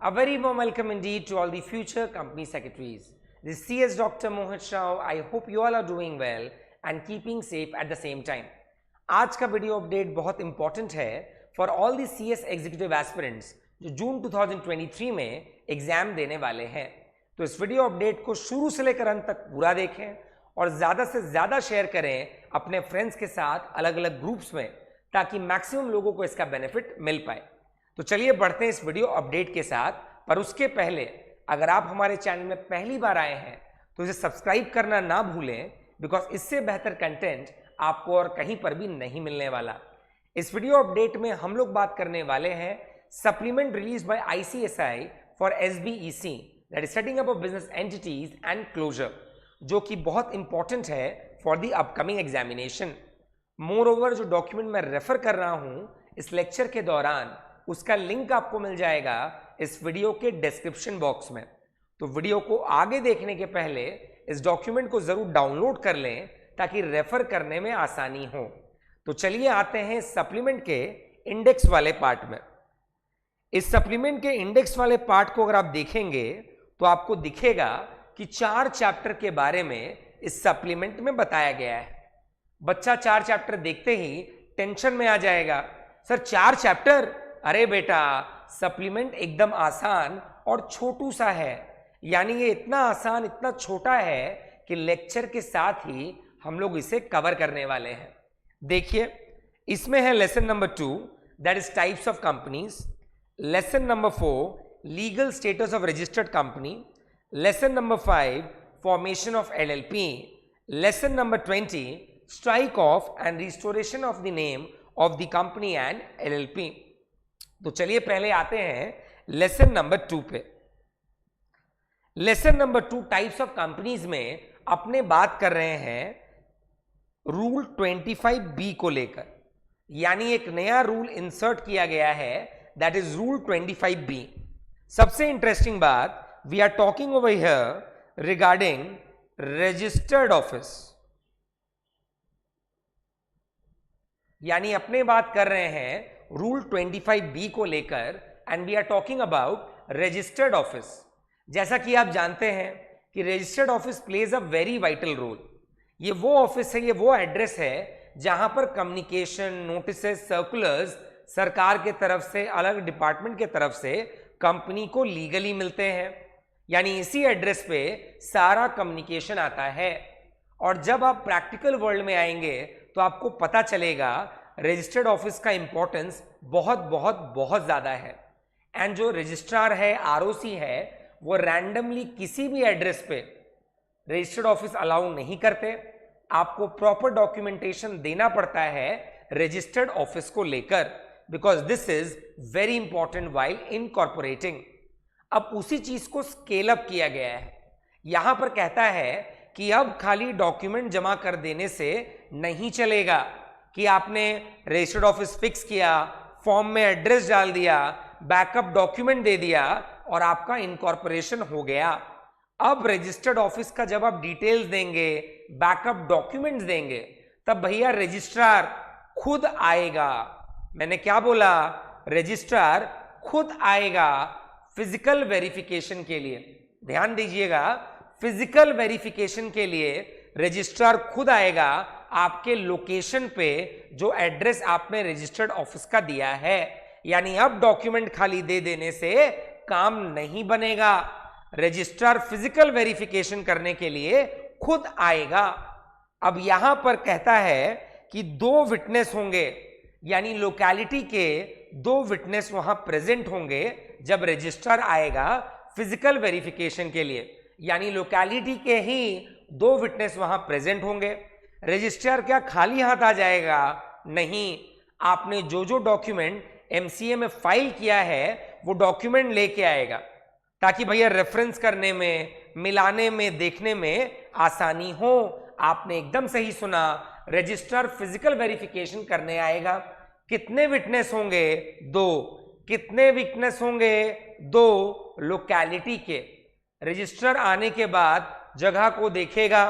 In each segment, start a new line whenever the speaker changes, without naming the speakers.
A very warm welcome indeed to all the future company secretaries. This is CS Dr. Mohit Rao. I hope you all are doing well and keeping safe at the same time. आज का video update बहुत important है for all the CS executive aspirants जो जून 2023 में exam देने वाले हैं. तो इस वीडियो अपडेट को शुरू से लेकर अंत तक पूरा देखें और ज़्यादा से ज़्यादा शेयर करें अपने फ्रेंड्स के साथ अलग अलग ग्रुप्स में, ताकि मैक्सिमम लोगों को इसका बेनिफिट मिल पाए. तो चलिए बढ़ते हैं इस वीडियो अपडेट के साथ. पर उसके पहले अगर आप हमारे चैनल में पहली बार आए हैं तो इसे सब्सक्राइब करना ना भूलें, बिकॉज इससे बेहतर कंटेंट आपको और कहीं पर भी नहीं मिलने वाला. इस वीडियो अपडेट में हम लोग बात करने वाले हैं supplement release by ICSI for SBEC, that is setting up of business entities and closure, जो कि बहुत इंपॉर्टेंट है for the upcoming examination. Moreover जो डॉक्यूमेंट मैं रेफर कर रहा हूं इस लेक्चर के दौरान, उसका लिंक आपको मिल जाएगा इस वीडियो के डिस्क्रिप्शन बॉक्स में. तो वीडियो को आगे देखने के पहले इस डॉक्यूमेंट को जरूर डाउनलोड कर लें ताकि रेफर करने में आसानी हो. तो चलिए आते हैं सप्लीमेंट के इंडेक्स वाले पार्ट में. इस सप्लीमेंट के इंडेक्स वाले पार्ट को अगर आप देखेंगे तो आपको दिखेगा कि 4 चैप्टर के बारे में इस सप्लीमेंट में बताया गया है. बच्चा 4 चैप्टर देखते ही टेंशन में आ जाएगा, सर 4 चैप्टर? अरे बेटा, सप्लीमेंट एकदम आसान और छोटू सा है. यानी ये इतना आसान, इतना छोटा है कि लेक्चर के साथ ही हम लोग इसे कवर करने वाले हैं. देखिए, इसमें है lesson number 2, that is types of companies. Lesson number 4, legal status of registered company. Lesson number 5, formation of LLP. Lesson number 20, strike off and restoration of the name of the company and LLP. तो चलिए पहले आते हैं lesson number 2 पे. Lesson number 2 types of companies में अपने बात कर रहे हैं रूल 25B को लेकर. यानी एक नया रूल इंसर्ट किया गया है, दैट इज रूल 25B. सबसे इंटरेस्टिंग बात, we are talking over here regarding registered office. यानी अपने बात कर रहे हैं रूल 25B को लेकर, and we are talking about registered office. जैसा कि आप जानते हैं कि registered office plays a very vital role. ये वो ऑफिस है, ये वो एड्रेस है जहां पर कम्युनिकेशन, नोटिसेस, सर्कुलर्स सरकार के तरफ से, अलग डिपार्टमेंट के तरफ से कंपनी को लीगली मिलते हैं. यानी इसी एड्रेस पे सारा कम्युनिकेशन आता है. और जब आप प्रैक्टिकल वर्ल्ड में आएंगे तो आपको पता चलेगा रजिस्टर्ड ऑफिस का इंपॉर्टेंस बहुत बहुत बहुत ज़्यादा है. एंड जो रजिस्ट्रार है, ROC है, वो रैंडमली किसी भी एड्रेस पे रजिस्टर्ड ऑफिस अलाउ नहीं करते. आपको प्रॉपर डॉक्यूमेंटेशन देना पड़ता है रजिस्टर्ड ऑफिस को लेकर, because this is very important while incorporating. अब उसी चीज को स्केल अप किया गया है. यहां पर कहता है कि अब खाली डॉक्यूमेंट जमा कर देने से नहीं चलेगा कि आपने रजिस्टर्ड ऑफिस फिक्स किया, फॉर्म में एड्रेस डाल दिया, बैकअप डॉक्यूमेंट दे दिया और आपका इनकॉर्पोरेशन हो गया. अब रजिस्टर्ड ऑफिस का जब आप डिटेल्स देंगे, बैकअप डॉक्यूमेंट्स देंगे, तब भैया रजिस्ट्रार खुद आएगा. मैंने क्या बोला? रजिस्ट्रार खुद आएगा फिजिकल वेरिफिकेशन के लिए. ध्यान दीजिएगा, फिजिकल वेरिफिकेशन के लिए रजिस्ट्रार खुद आएगा आपके लोकेशन पे जो एड्रेस आपने रजिस्टर्ड ऑफिस का दिया है. यानी अब डॉक्यूमेंट खाली दे देने से काम नहीं बनेगा. रजिस्ट्रार फिजिकल वेरिफिकेशन करने के लिए खुद आएगा. अब यहां पर कहता है कि 2 विटनेस होंगे, यानी लोकेलिटी के 2 विटनेस वहां प्रेजेंट होंगे जब रजिस्ट्रार आएगा फिजिकल वेरिफिकेशन के लिए. यानी लोकेलिटी के ही 2 विटनेस वहां प्रेजेंट होंगे. रजिस्ट्रार क्या खाली हाथ आ जाएगा? नहीं. आपने जो जो डॉक्यूमेंट MCA में फाइल किया है वो डॉक्यूमेंट लेके आएगा, ताकि भैया रेफरेंस करने में, मिलाने में, देखने में आसानी हो. आपने एकदम सही सुना, रजिस्ट्रार फिजिकल वेरिफिकेशन करने आएगा. कितने विटनेस होंगे? 2. कितने विटनेस होंगे? 2 लोकेलिटी के. रजिस्ट्रार आने के बाद जगह को देखेगा,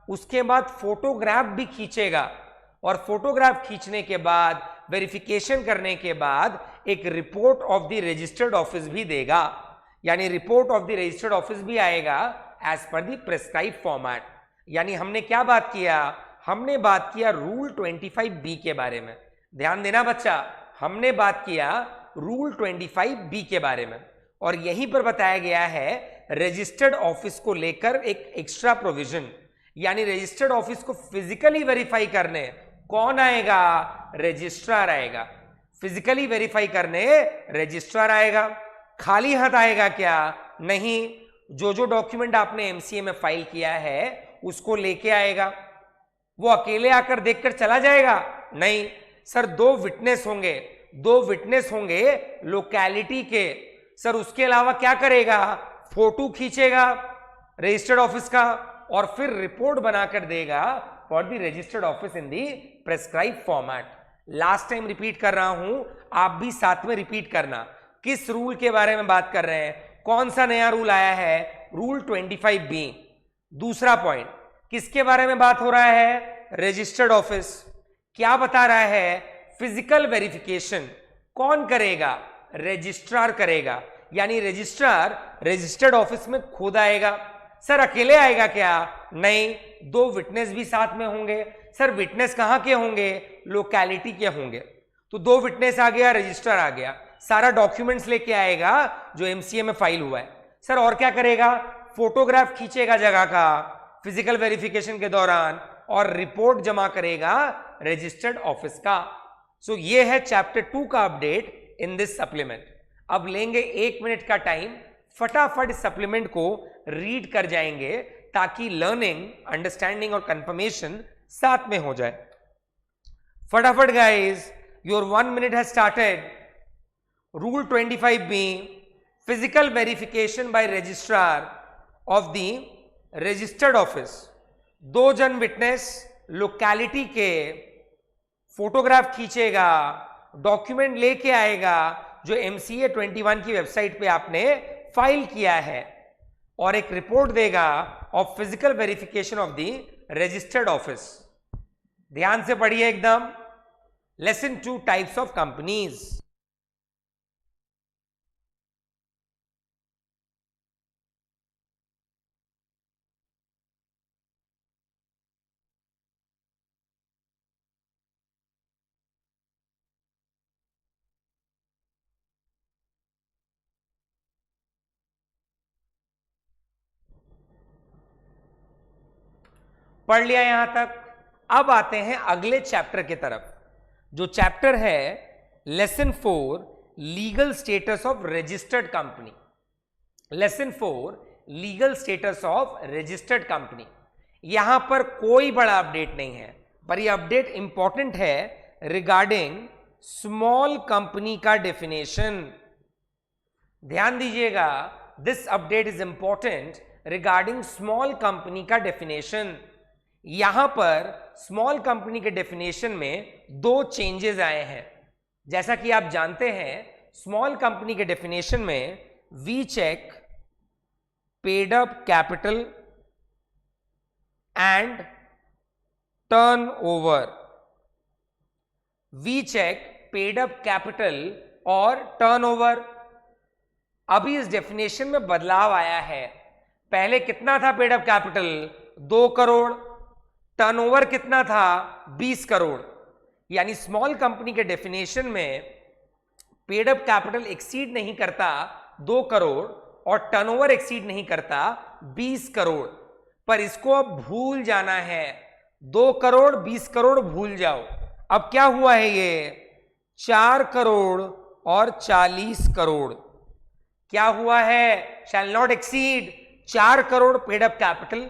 उसके बाद फोटोग्राफ भी खींचेगा, और फोटोग्राफ खींचने के बाद वेरिफिकेशन करने के बाद एक report of the registered office भी देगा. यानी report of the registered office भी आएगा as per the prescribe format. यानी हमने क्या बात किया, हमने बात किया रूल 25B के बारे में। ध्यान देना बच्चा, हमने बात किया रूल 25B के बारे में, और यहीं पर बताया गया है रजिस्टर्ड ऑफिस को लेकर एक एक्स्ट्रा प्रोविजन, यानी रजिस्टर्ड ऑफिस को फिजिकली वेरीफाई करने कौन आएगा, रजिस्ट्रार आएगा। फिजिकली वेरीफाई करने रजिस्ट्रार आएगा। खाली हाथ आएगा क्या, नहीं, जो डॉक्यूमेंट आपने एमसीए में फाइल किया है उसको लेके आएगा। वो अकेले आकर देखकर चला जाएगा, नहीं सर, दो विटनेस होंगे लोकेलिटी के। सर उसके अलावा क्या करेगा, फोटो खींचेगा रजिस्टर्ड ऑफिस का और फिर रिपोर्ट बनाकर देगा for the registered office in the prescribe format. Last time repeat कर रहा हूं, आप भी साथ में रिपीट करना। किस रूल के बारे में बात कर रहे हैं, कौन सा नया रूल आया है, रूल 25B। दूसरा पॉइंट, किसके बारे में बात हो रहा है, रजिस्टर्ड ऑफिस। क्या बता रहा है, फिजिकल वेरिफिकेशन कौन करेगा, रजिस्ट्रार करेगा। यानी रजिस्ट्रार रजिस्टर्ड ऑफिस में खुद आएगा। सर अकेले आएगा क्या, नहीं, दो विटनेस भी साथ में होंगे। सर विटनेस कहां के होंगे, लोकेलिटी के होंगे। तो दो विटनेस आ गया, रजिस्ट्रार आ गया, सारा डॉक्यूमेंट्स लेके आएगा जो एमसीए में फाइल हुआ है। सर और क्या करेगा, फोटोग्राफ खींचेगा जगह का फिजिकल वेरिफिकेशन के दौरान और रिपोर्ट जमा करेगा रजिस्टर्ड ऑफिस का। सो ये है चैप्टर 2 का अपडेट इन दिस सप्लीमेंट। अब लेंगे 1 मिनट का टाइम, फटाफट सप्लीमेंट को रीड कर जाएंगे ताकि लर्निंग, अंडरस्टैंडिंग और कंफर्मेशन साथ में हो जाए। फटाफट guys, your 1 minute has started. Rule 25B, physical verification bye registrar of the registered office. दो जन विटनेस लोकेलिटी के, फोटोग्राफ खींचेगा, डॉक्यूमेंट लेके आएगा जो MCA 21 की वेबसाइट पे आपने फाइल किया है, और एक रिपोर्ट देगा of physical verification of the registered office. ध्यान से पढ़िए एकदम। Lesson 2, types of companies. पढ़ लिया यहां तक। अब आते हैं अगले चैप्टर की तरफ, जो चैप्टर है lesson 4, legal status of registered company. Lesson 4, legal status of registered company. यहां पर कोई बड़ा अपडेट नहीं है, पर यह अपडेट इंपॉर्टेंट है रिगार्डिंग स्मॉल कंपनी का डेफिनेशन। ध्यान दीजिएगा, this update is important regarding small company का डेफिनेशन। यहां पर स्मॉल कंपनी के डेफिनेशन में 2 चेंजेस आए हैं। जैसा कि आप जानते हैं, स्मॉल कंपनी के डेफिनेशन में we check, paid up capital and turnover. We check, paid up capital और टर्नओवर। अभी इस डेफिनेशन में बदलाव आया है। पहले कितना था paid up capital, 2 crore. Turnover कितना था, 20 करोड़। यानी स्मॉल कंपनी के डेफिनेशन में पेड अप कैपिटल एक्सीड नहीं करता 2 करोड़ और टर्नओवर एक्सीड नहीं करता 20 करोड़। पर इसको अब भूल जाना है, 2 करोड़ 20 करोड़ भूल जाओ। अब क्या हुआ है, ये 4 करोड़ और 40 करोड़। क्या हुआ है, shall not exceed 4 crore paid up capital,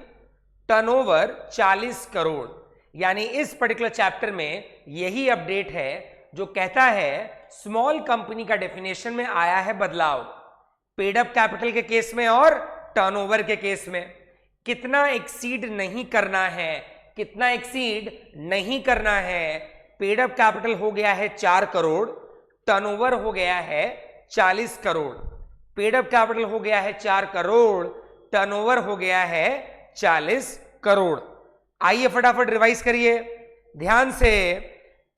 turnover 40 crore. यानी इस पर्टिकुलर चैप्टर में यही अपडेट है जो कहता है स्मॉल कंपनी का डेफिनेशन में आया है बदलाव, पेड अप कैपिटल के केस में और टर्नओवर के केस में। कितना एक्सीड नहीं करना है, कितना एक्सीड नहीं करना है। पेड अप कैपिटल हो गया है 4 करोड़, टर्नओवर हो गया है 40 करोड़। पेड अप कैपिटल हो गया है 4 करोड़, टर्नओवर हो गया है 40 करोड़। आइए फटाफट रिवाइज करिए ध्यान से।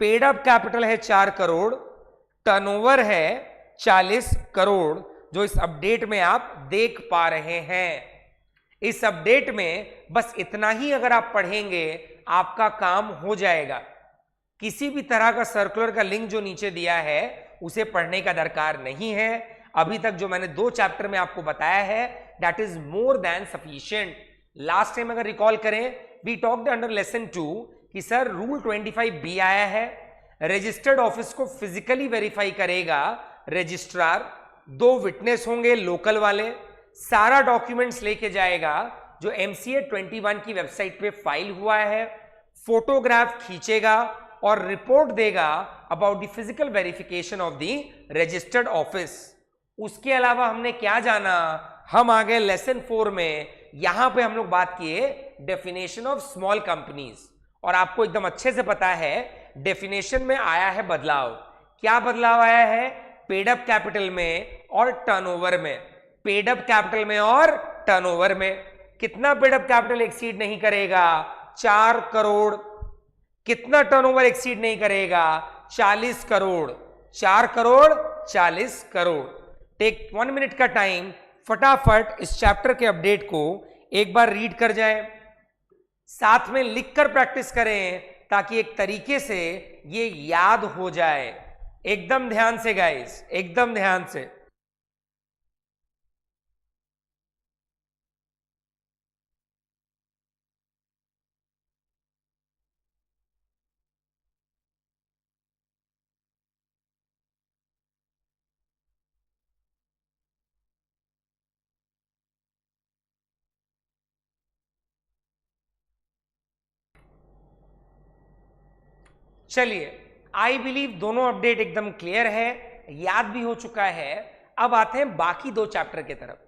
पेड अप कैपिटल है 4 करोड़, टर्नओवर है 40 करोड़। जो इस अपडेट में आप देख पा रहे हैं। इस अपडेट में बस इतना ही अगर आप पढ़ेंगे आपका काम हो जाएगा। किसी भी तरह का सर्कुलर का लिंक जो नीचे दिया है उसे पढ़ने का दरकार नहीं है। अभी तक जो मैंने 2 चैप्टर में आपको बताया है that is more than sufficient. Last time अगर रिकॉल करें वी टॉक्ड अंडर लेसन 2 कि सर रूल 25B आया है, रजिस्टर्ड ऑफिस को फिजिकली वेरीफाई करेगा रजिस्ट्रार, 2 विटनेस होंगे लोकल वाले, सारा डॉक्यूमेंट्स लेके जाएगा जो MCA 21 की वेबसाइट पे फाइल हुआ है, फोटोग्राफ खींचेगा और रिपोर्ट देगा about the physical verification of the registered office. उसके अलावा हमने क्या जाना, हम आ गए लेसन 4 में। यहां पे हम लोग बात किए डेफिनेशन ऑफ स्मॉल कंपनीज, और आपको एकदम अच्छे से पता है डेफिनेशन में आया है बदलाव। क्या बदलाव आया है? पेड अप कैपिटल में और टर्नओवर में। पेड अप कैपिटल में और टर्नओवर में कितना पेड अप कैपिटल एक्सीड नहीं करेगा? 4 करोड़। कितना टर्नओवर एक्सीड नहीं करेगा? 40 करोड़। 4 करोड़ 40 करोड़। टेक 1 मिनट का टाइम, फटाफट इस चैप्टर के अपडेट को एक बार रीड कर जाएं, साथ में लिखकर प्रैक्टिस करें ताकि एक तरीके से ये याद हो जाए। एकदम ध्यान से गाइस, एकदम ध्यान से। चलिए, आई बिलीव दोनों अपडेट एकदम क्लियर है, याद भी हो चुका है। अब आते हैं बाकी 2 चैप्टर की तरफ।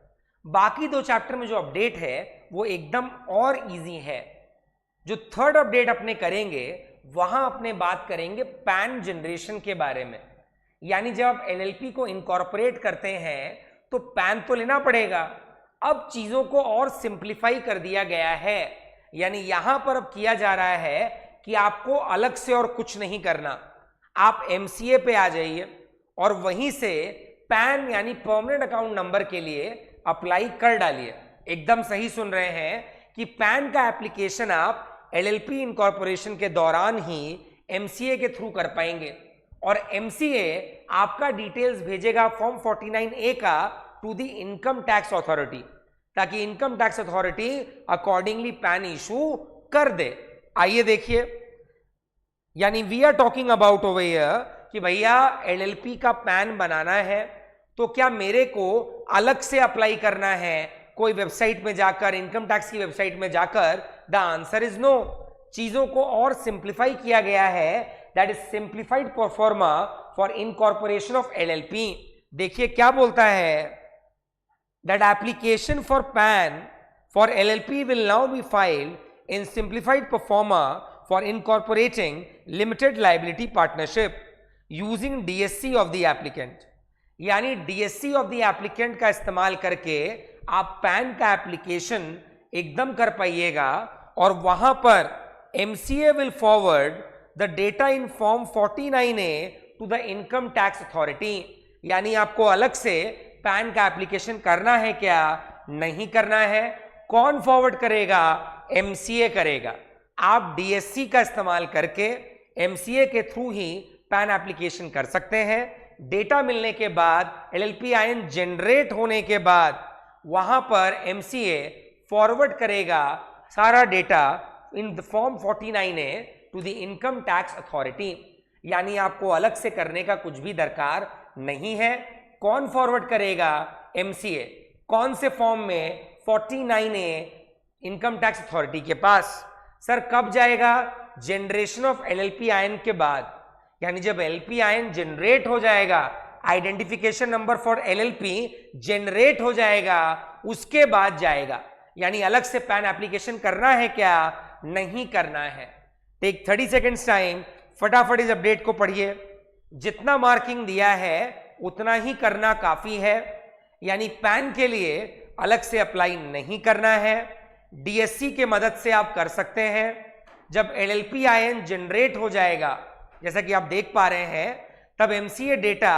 बाकी 2 चैप्टर में जो अपडेट है वो एकदम और इजी है। जो 3rd अपडेट अपने करेंगे वहां अपने बात करेंगे पैन जनरेशन के बारे में। यानी जब आप LLP को इनकॉर्पोरेट करते हैं तो पैन तो लेना पड़ेगा। अब चीजों को और सिंप्लीफाई कर दिया गया है, यानी यहां पर अब किया जा रहा है कि आपको अलग से और कुछ नहीं करना। आप MCA पे आ जाइए और वहीं से पैन यानी परमानेंट अकाउंट नंबर के लिए अप्लाई कर डालिए। एकदम सही सुन रहे हैं कि पैन का एप्लीकेशन आप LLP इनकॉर्पोरेशन के दौरान ही MCA के थ्रू कर पाएंगे, और MCA आपका डिटेल्स भेजेगा फॉर्म 49A का to the income tax authority, ताकि income tax authority accordingly PAN issue कर दे। आइए देखिए, यानी we are talking about over here कि भैया LLP का पैन बनाना है तो क्या मेरे को अलग से अप्लाई करना है कोई वेबसाइट में जाकर, इनकम टैक्स की वेबसाइट में जाकर? The answer is no. चीजों को और सिंप्लीफाई किया गया है, that is simplified proforma for incorporation of LLP। देखिए क्या बोलता है, that application for PAN for LLP will now be filed in simplified performa for incorporating limited liability partnership using DSC of the applicant। यानी DSC of the applicant का इस्तेमाल करके आप pan का एप्लीकेशन एकदम कर पाइएगा, और वहां पर MCA will forward the data in form 49A to the income tax authority। यानी आपको अलग से पैन का एप्लीकेशन करना है क्या? नहीं करना है। कौन फॉरवर्ड करेगा? MCA करेगा। आप DSC का इस्तेमाल करके MCA के थ्रू ही पैन एप्लीकेशन कर सकते हैं। डेटा मिलने के बाद, LLP IN जनरेट होने के बाद वहां पर MCA फॉरवर्ड करेगा सारा data in the form 49A to the income tax authority. यानी आपको अलग से करने का कुछ भी दरकार नहीं है। कौन फॉरवर्ड करेगा? MCA। कौन से फॉर्म में? 49A इनकम टैक्स अथॉरिटी के पास। सर कब जाएगा? जनरेशन ऑफ LLP IN के बाद। यानी जब LLP IN जनरेट हो जाएगा, identification number for LLP generate हो जाएगा, उसके बाद जाएगा। यानी अलग से पैन एप्लीकेशन करना है क्या? नहीं करना है। टेक 30 सेकेंड्स टाइम, फटाफट इस अपडेट को पढ़िए। जितना मार्किंग दिया है उतना ही करना काफी है। यानी पैन के लिए अलग से अप्लाई नहीं करना है, DSC के मदद से आप कर सकते हैं। जब LLP IN जनरेट हो जाएगा, जैसा कि आप देख पा रहे हैं, तब MCA डेटा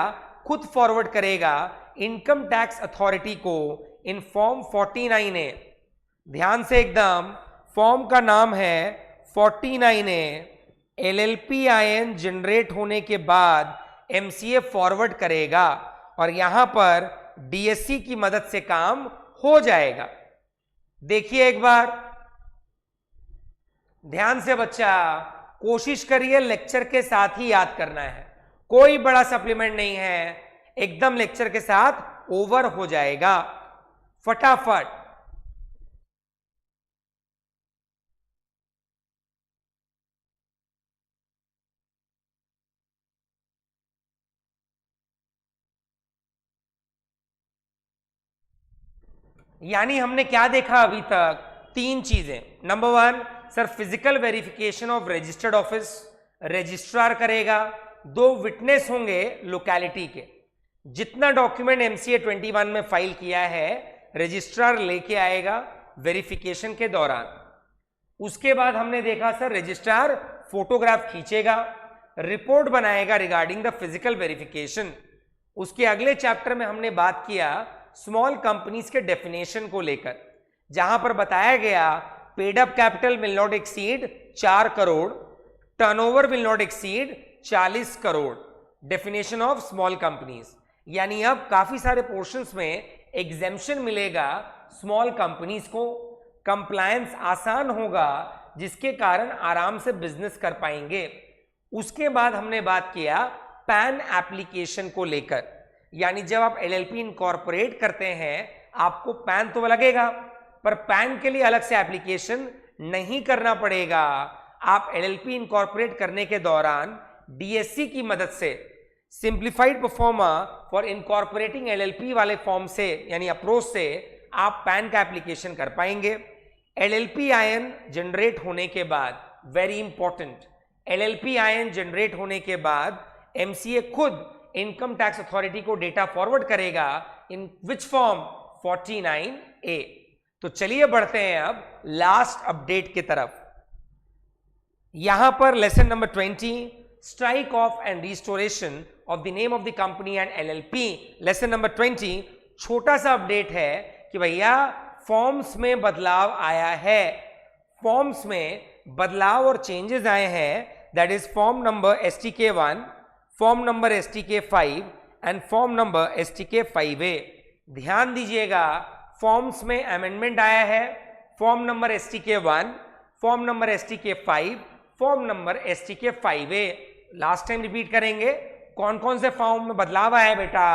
खुद फॉरवर्ड करेगा इनकम टैक्स अथॉरिटी को इन फॉर्म 49A, ध्यान से एकदम, फॉर्म का नाम है 49A, LLPIN जनरेट होने के बाद MCA फॉरवर्ड करेगा और यहां पर DSC की मदद से काम हो जाएगा। देखिए एक बार ध्यान से बच्चा, कोशिश करिए लेक्चर के साथ ही याद करना है, कोई बड़ा सप्लीमेंट नहीं है, एकदम लेक्चर के साथ ओवर हो जाएगा फटाफट। यानी हमने क्या देखा अभी तक? 3 चीजें। Number 1, sir physical verification of registered office, registrar करेगा, 2 विटनेस होंगे लोकेलिटी के, जितना डॉक्यूमेंट MCA 21 में फाइल किया है रजिस्ट्रार लेके आएगा वेरिफिकेशन के दौरान। उसके बाद हमने देखा सर रजिस्ट्रार फोटोग्राफ खींचेगा, रिपोर्ट बनाएगा रिगार्डिंग द फिजिकल वेरिफिकेशन। उसके अगले चैप्टर में हमने बात किया स्मॉल कंपनीज के डेफिनेशन को लेकर, जहां पर बताया गया paid up capital will not exceed 4 crore, turnover will not exceed 40 crore, definition of small companies. यानी अब काफी सारे पोर्शंस में एग्जेम्पशन मिलेगा स्मॉल कंपनीज को, कंप्लायंस आसान होगा, जिसके कारण आराम से बिजनेस कर पाएंगे। उसके बाद हमने बात किया पैन एप्लीकेशन को लेकर, यानी जब आप LLP इनकॉर्पोरेट करते हैं आपको पैन तो लगेगा, पर पैन के लिए अलग से एप्लीकेशन नहीं करना पड़ेगा। आप LLP इनकॉर्पोरेट करने के दौरान DSC की मदद से, simplified pro forma for incorporating LLP वाले फॉर्म से यानी अप्रोच से आप पैन का एप्लीकेशन कर पाएंगे। LLPIN जनरेट होने के बाद, वेरी इंपॉर्टेंट, LLPIN जनरेट होने के बाद MCA खुद इनकम टैक्स अथॉरिटी को डेटा फॉरवर्ड करेगा इन विच फॉर्म? 49A। तो चलिए बढ़ते हैं अब लास्ट अपडेट की तरफ। यहां पर lesson number 20, strike off and restoration of the name of the company and LLP। Lesson number 20 छोटा सा अपडेट है कि भैया फॉर्म्स में बदलाव आया है, फॉर्म्स में बदलाव और चेंजेस आए हैं, that is form number STK1, form number STK5 and form number STK5A। ध्यान दीजिएगा, फॉर्म्स में अमेंडमेंट आया है, form number STK1, form number STK5, form number STK5A। Last time repeat करेंगे, कौन कौन से फॉर्म में बदलाव आया है बेटा?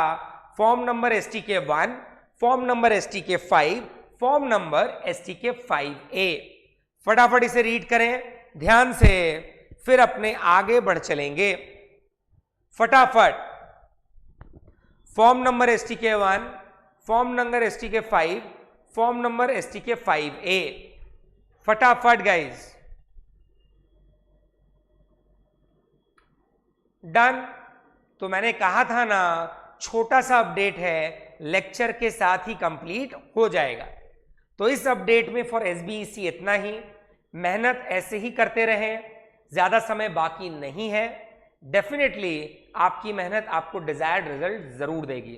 Form number STK1, form number STK5, form number STK5A। फटाफट इसे रीड करें ध्यान से, फिर अपने आगे बढ़ चलेंगे फटाफट। Form number STK1, form number STK5, form number STK5A। फटाफट गाइज, डन। तो मैंने कहा था ना छोटा सा अपडेट है, लेक्चर के साथ ही कंप्लीट हो जाएगा। तो इस अपडेट में फॉर SBEC इतना ही। मेहनत ऐसे ही करते रहें, ज्यादा समय बाकी नहीं है, डेफिनेटली आपकी मेहनत आपको डिजायर्ड रिजल्ट जरूर देगी।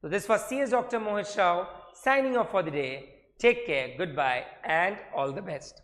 तो this was CS doctor Mohit Shah signing off for the day. Take care, goodbye and all the best.